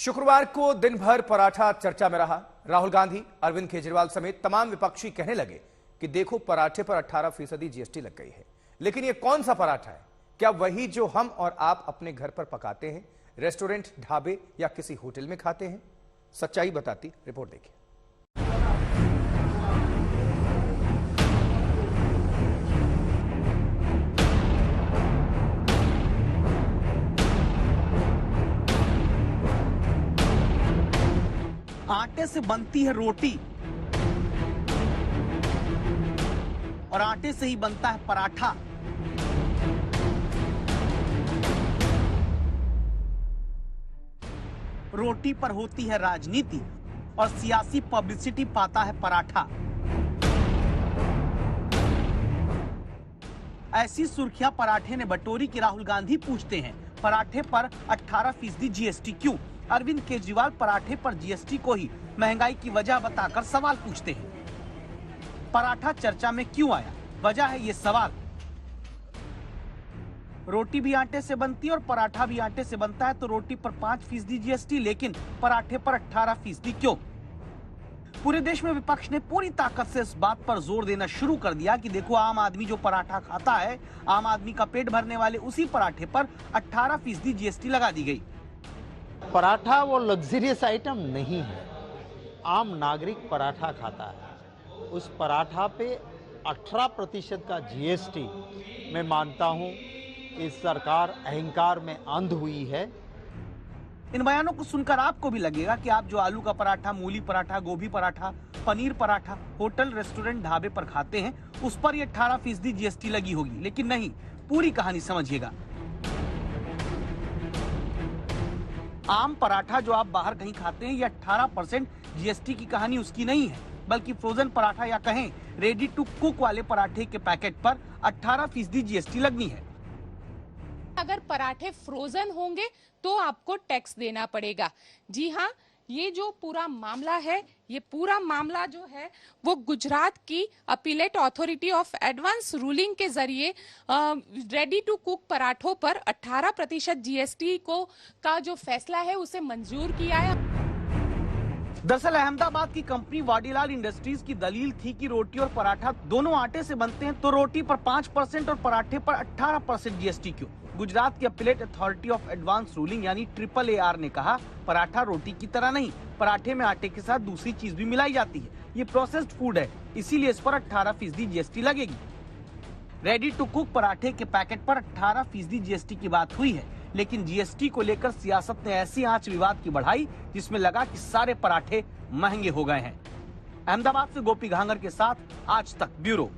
शुक्रवार को दिन भर पराठा चर्चा में रहा। राहुल गांधी, अरविंद केजरीवाल समेत तमाम विपक्षी कहने लगे कि देखो पराठे पर 18% जीएसटी लग गई है। लेकिन यह कौन सा पराठा है? क्या वही जो हम और आप अपने घर पर पकाते हैं, रेस्टोरेंट, ढाबे या किसी होटल में खाते हैं? सच्चाई बताती रिपोर्ट देखिए। आटे से बनती है रोटी और आटे से ही बनता है पराठा। रोटी पर होती है राजनीति और सियासी पब्लिसिटी पाता है पराठा। ऐसी सुर्खियां पराठे ने बटोरी कि राहुल गांधी पूछते हैं पराठे पर 18% जीएसटी क्यों? अरविंद केजरीवाल पराठे पर जीएसटी को ही महंगाई की वजह बताकर सवाल पूछते हैं। पराठा चर्चा में क्यों आया? वजह है ये सवाल। रोटी भी आटे से बनती है और पराठा भी आटे से बनता है, तो रोटी पर 5% जीएसटी, लेकिन पराठे पर 18% क्यों? पूरे देश में विपक्ष ने पूरी ताकत से इस बात पर जोर देना शुरू कर दिया कि देखो आम आदमी जो पराठा खाता है, आम आदमी का पेट भरने वाले उसी पराठे पर 18% जीएसटी लगा दी गई। पराठा वो लग्जरियस आइटम नहीं है। आम नागरिक पराठा खाता है, उस पराठा पे 18% का जीएसटी, मैं मानता हूं इस सरकार अहंकार में अंध हुई है। इन बयानों को सुनकर आपको भी लगेगा कि आप जो आलू का पराठा, मूली पराठा, गोभी पराठा, पनीर पराठा होटल, रेस्टोरेंट, ढाबे पर खाते हैं, उस पर ये 18% जीएसटी लगी होगी। लेकिन नहीं, पूरी कहानी समझिएगा। आम पराठा जो आप बाहर कहीं खाते हैं, ये 18% जीएसटी की कहानी उसकी नहीं है, बल्कि फ्रोजन पराठा या कहें रेडी टू कुक वाले पराठे के पैकेट पर 18% जीएसटी लगनी है। अगर पराठे फ्रोजन होंगे तो आपको टैक्स देना पड़ेगा। जी हाँ, ये जो पूरा मामला है, ये पूरा मामला जो है वो गुजरात की appellate authority of advance ruling के जरिए रेडी टू कुक पराठों पर 18% जीएसटी को का जो फैसला है उसे मंजूर किया है। दरअसल अहमदाबाद की कंपनी वाडीलाल इंडस्ट्रीज की दलील थी कि रोटी और पराठा दोनों आटे से बनते हैं, तो रोटी पर 5% और पराठे पर 18% जीएसटी क्यों? गुजरात की appellate authority of advance ruling यानी AAAR ने कहा पराठा रोटी की तरह नहीं, पराठे में आटे के साथ दूसरी चीज भी मिलाई जाती है, ये प्रोसेस्ड फूड है, इसीलिए इस पर 18% जीएसटी लगेगी। रेडी टू कुक पराठे के पैकेट पर 18% जीएसटी की बात हुई है, लेकिन जीएसटी को लेकर सियासत ने ऐसी आंच विवाद की बढ़ाई जिसमें लगा कि सारे पराठे महंगे हो गए हैं। अहमदाबाद से गोपी घांगर के साथ आज तक ब्यूरो।